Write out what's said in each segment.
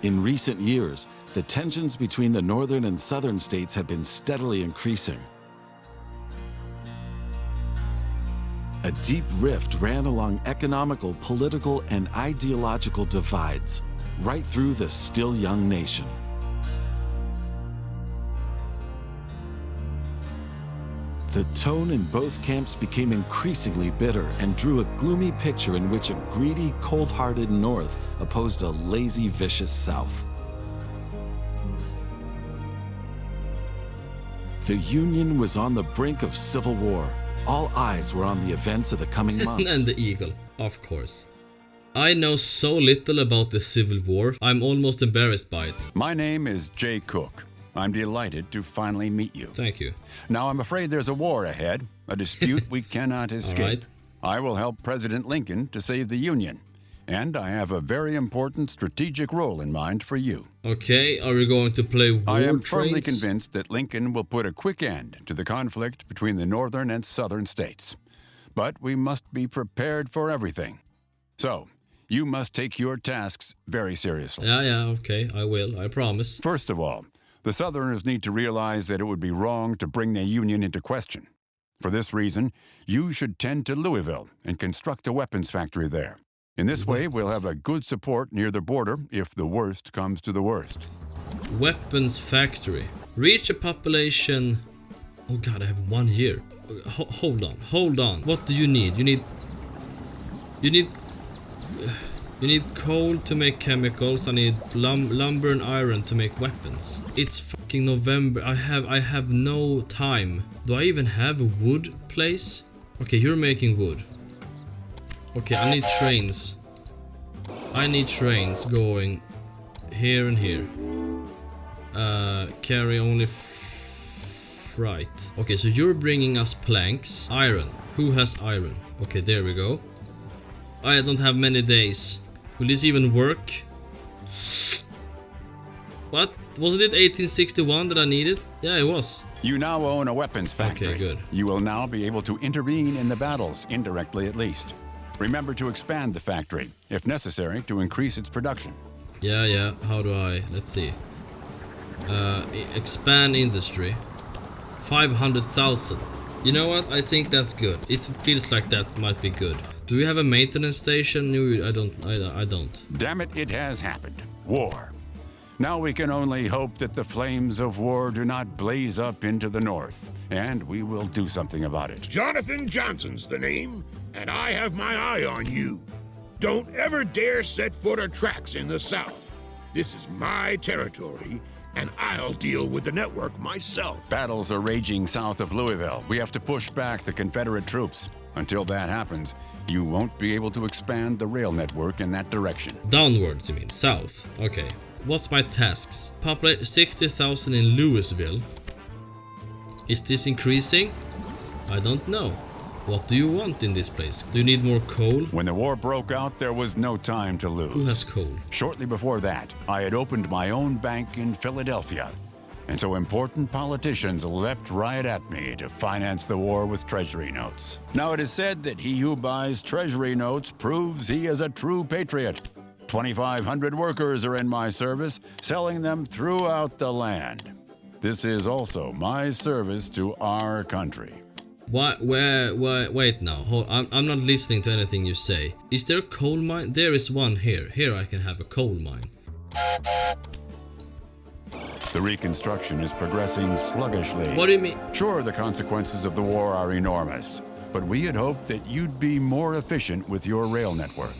In recent years, the tensions between the northern and southern states have been steadily increasing. A deep rift ran along economical, political, and ideological divides, right through the still young nation. The tone in both camps became increasingly bitter and drew a gloomy picture in which a greedy, cold-hearted North opposed a lazy, vicious South. The Union was on the brink of civil war. All eyes were on the events of the coming months. And the eagle, of course. I know so little about the Civil War, I'm almost embarrassed by it. My name is Jay Cook. I'm delighted to finally meet you. Thank you. Now, I'm afraid there's a war ahead, a dispute we cannot escape. Right. I will help President Lincoln to save the Union, and I have a very important strategic role in mind for you. Okay, are we going to play war I am firmly trains? convinced that Lincoln will put a quick end to the conflict between the northern and southern states. But we must be prepared for everything. So, you must take your tasks very seriously. Yeah, okay, I will, I promise. First of all, the Southerners need to realize that it would be wrong to bring the Union into question. For this reason, you should tend to Louisville and construct a weapons factory there. In this way, we'll have a good support near the border if the worst comes to the worst. Weapons factory. Reach a population... Oh god, I have 1 year. Hold on. What do you need? You need coal to make chemicals. I need lumber and iron to make weapons. It's fucking November. I have no time. Do I even have a wood place? Okay, you're making wood. Okay, I need trains. I need trains going here and here. Carry only freight. Okay, so you're bringing us planks. Iron. Who has iron? Okay, there we go. I don't have many days. Will this even work? What? Wasn't it 1861 that I needed? Yeah, it was. You now own a weapons factory. Okay, good. You will now be able to intervene in the battles, indirectly at least. Remember to expand the factory, if necessary, to increase its production. Yeah. How do I... Let's see. Expand industry. 500,000. You know what? I think that's good. It feels like that might be good. Do we have a maintenance station? No, I don't. Damn it, it has happened. War. Now we can only hope that the flames of war do not blaze up into the north, and we will do something about it. Jonathan Johnson's the name, and I have my eye on you. Don't ever dare set foot or tracks in the south. This is my territory, and I'll deal with the network myself. Battles are raging south of Louisville. We have to push back the Confederate troops. Until that happens, you won't be able to expand the rail network in that direction. Downwards, you mean? South. Okay. What's my tasks? Populate 60,000 in Louisville. Is this increasing? I don't know. What do you want in this place? Do you need more coal? When the war broke out, there was no time to lose. Who has coal? Shortly before that, I had opened my own bank in Philadelphia. And so important politicians leapt right at me to finance the war with treasury notes. Now it is said that he who buys treasury notes proves he is a true patriot. 2,500 workers are in my service, selling them throughout the land. This is also my service to our country. Why? Wait now. I'm not listening to anything you say. Is there a coal mine? There is one here. Here I can have a coal mine. The reconstruction is progressing sluggishly. What do you mean? Sure, the consequences of the war are enormous, but we had hoped that you'd be more efficient with your rail network.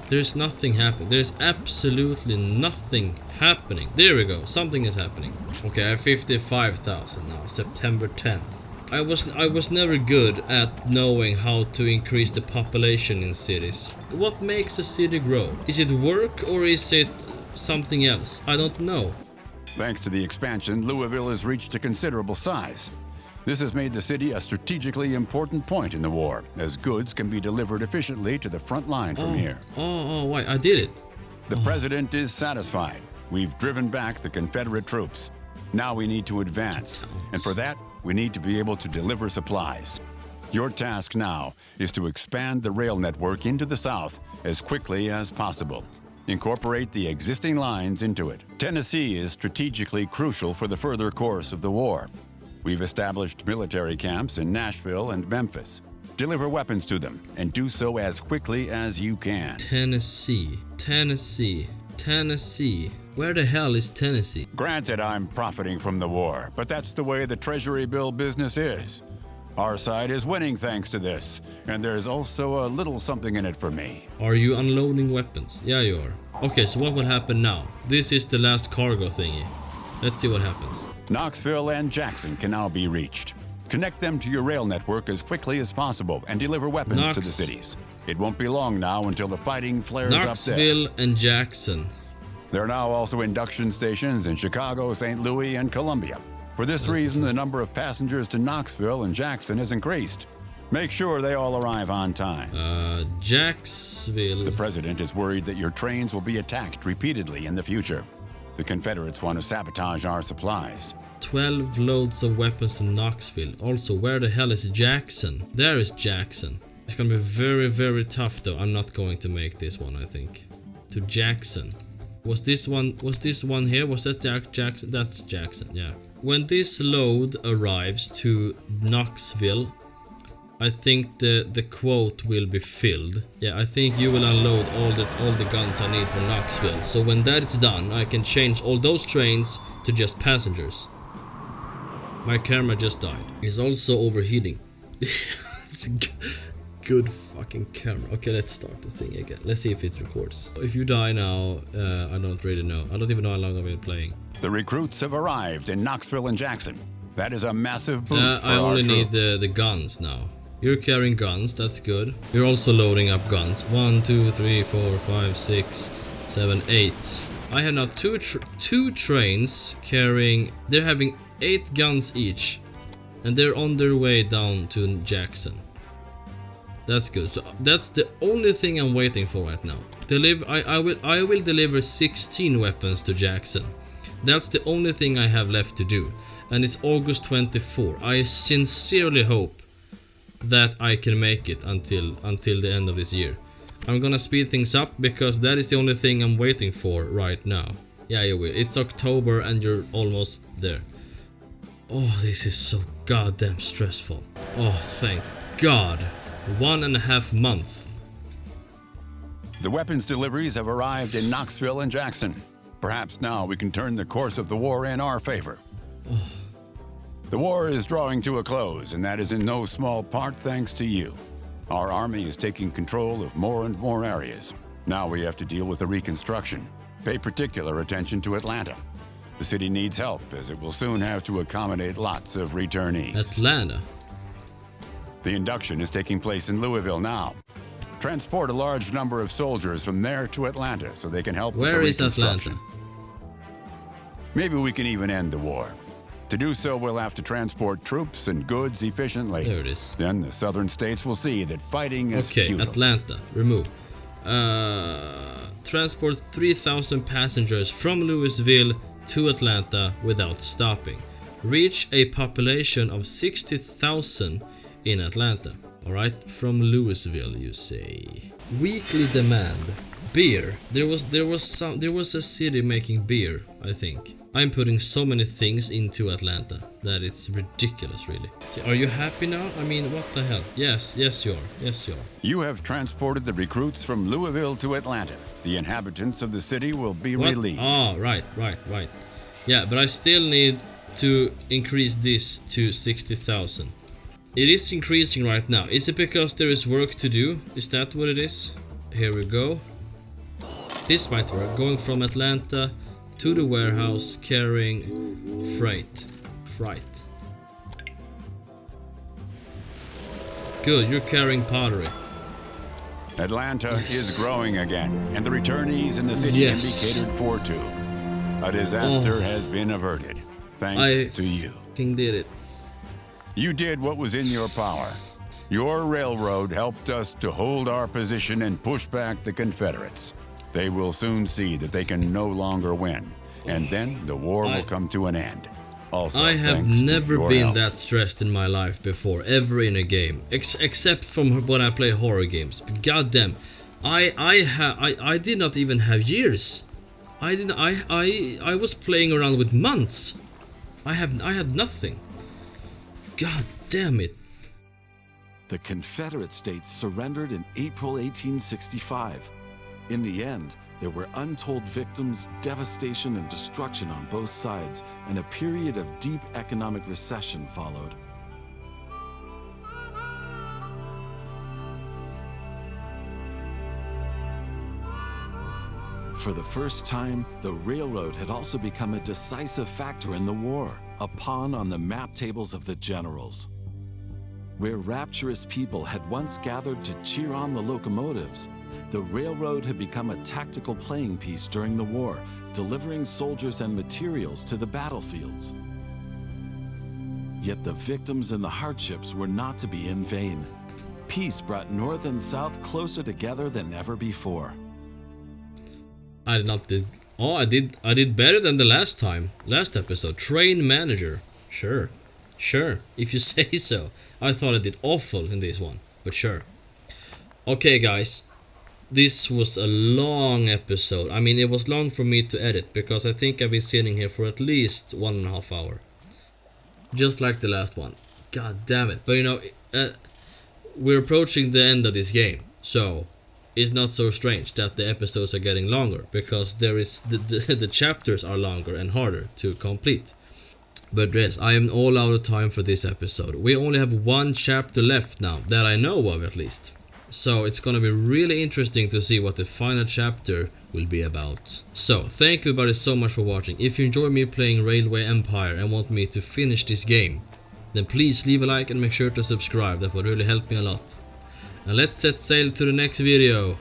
There's nothing happening. There's absolutely nothing happening. There we go. Something is happening. Okay, I have 55,000 now. September 10. I was never good at knowing how to increase the population in cities. What makes a city grow? Is it work or is it something else? I don't know. Thanks to the expansion, Louisville has reached a considerable size. This has made the city a strategically important point in the war, as goods can be delivered efficiently to the front line from here. Wait, I did it. The president is satisfied. We've driven back the Confederate troops. Now we need to advance, and for that, we need to be able to deliver supplies. Your task now is to expand the rail network into the south as quickly as possible. Incorporate the existing lines into it. Tennessee is strategically crucial for the further course of the war. We've established military camps in Nashville and Memphis. Deliver weapons to them, and do so as quickly as you can. Tennessee. Where the hell is Tennessee? Granted, I'm profiting from the war, but that's the way the Treasury bill business is. Our side is winning thanks to this, and there's also a little something in it for me. Are you unloading weapons? Yeah, you are. Okay, so what will happen now? This is the last cargo thingy. Let's see what happens. Knoxville and Jackson can now be reached. Connect them to your rail network as quickly as possible and deliver weapons to the cities. It won't be long now until the fighting flares up there. Knoxville and Jackson. There are now also induction stations in Chicago, St. Louis, and Columbia. For this reason, the number of passengers to Knoxville and Jackson has increased. Make sure they all arrive on time. Jacksonville. The president is worried that your trains will be attacked repeatedly in the future. The Confederates want to sabotage our supplies. 12 loads of weapons to Knoxville. Also, where the hell is Jackson? There is Jackson. It's gonna be very, very tough though. I'm not going to make this one, I think. To Jackson. Was this one here? Was that Jackson? That's Jackson, yeah. When this load arrives to Knoxville, I think the quote will be filled. Yeah, I think you will unload all the guns I need for Knoxville. So when that is done, I can change all those trains to just passengers. My camera just died. It's also overheating. It's a good fucking camera. Okay, let's start the thing again. Let's see if it records. If you die now, I don't really know. I don't even know how long I've been playing. The recruits have arrived in Knoxville and Jackson. That is a massive boost for I only our need troops. the guns now. You're carrying guns, that's good. You're also loading up guns. 1, 2, 3, 4, 5, 6, 7, 8. I have now two trains carrying... They're having 8 guns each. And they're on their way down to Jackson. That's good. So that's the only thing I'm waiting for right now. I will deliver 16 weapons to Jackson. That's the only thing I have left to do. And it's August 24. I sincerely hope that I can make it until the end of this year. I'm gonna speed things up because that is the only thing I'm waiting for right now. Yeah, you will. It's October and you're almost there. Oh, this is so goddamn stressful. Oh, thank God. 1.5 months. The weapons deliveries have arrived in Knoxville and Jackson. Perhaps now we can turn the course of the war in our favor. The war is drawing to a close, and that is in no small part thanks to you. Our army is taking control of more and more areas. Now we have to deal with the reconstruction. Pay particular attention to Atlanta. The city needs help, as it will soon have to accommodate lots of returnees. Atlanta. The induction is taking place in Louisville now. Transport a large number of soldiers from there to Atlanta so they can help with the reconstruction. Atlanta? Maybe we can even end the war. To do so, we'll have to transport troops and goods efficiently. There it is. Then the southern states will see that fighting is futile. Atlanta. Remove. Transport 3,000 passengers from Louisville to Atlanta without stopping. Reach a population of 60,000 in Atlanta. Alright, from Louisville, you say. Weekly demand. Beer. There was a city making beer, I think. I'm putting so many things into Atlanta that it's ridiculous, really. Are you happy now? I mean, what the hell? Yes, you are. Yes, you are. You have transported the recruits from Louisville to Atlanta. The inhabitants of the city will be relieved. Oh, right. Yeah, but I still need to increase this to 60,000. It is increasing right now. Is it because there is work to do? Is that what it is? Here we go. This might work. Going from Atlanta to the warehouse carrying freight. Good, you're carrying pottery. Atlanta is growing again, and the returnees in the city can be catered for too. A disaster has been averted, thanks to you. King did it. You did what was in your power. Your railroad helped us to hold our position and push back the Confederates. They will soon see that they can no longer win, and then the war will come to an end. Also, I have never been that stressed in my life before, ever in a game, except from when I play horror games. But goddamn, I did not even have years. I was playing around with months. I had nothing. God damn it. The Confederate States surrendered in April 1865. In the end, there were untold victims, devastation, and destruction on both sides, and a period of deep economic recession followed. For the first time, the railroad had also become a decisive factor in the war, a pawn on the map tables of the generals. Where rapturous people had once gathered to cheer on the locomotives, the railroad had become a tactical playing piece during the war, delivering soldiers and materials to the battlefields. Yet the victims and the hardships were not to be in vain. Peace brought North and South closer together than ever before. I did better than the last episode. Train manager. Sure, if you say so. I thought I did awful in this one, but sure. Okay guys, this was a long episode. I mean, it was long for me to edit, because I think I've been sitting here for at least 1.5 hours. Just like the last one. God damn it. But you know, we're approaching the end of this game, so it's not so strange that the episodes are getting longer, because there is the chapters are longer and harder to complete. But yes, I am all out of time for this episode. We only have one chapter left now, that I know of at least. So it's gonna be really interesting to see what the final chapter will be about. So, thank you everybody so much for watching. If you enjoy me playing Railway Empire and want me to finish this game, then please leave a like and make sure to subscribe. That would really help me a lot. And let's set sail to the next video.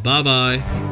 Bye bye.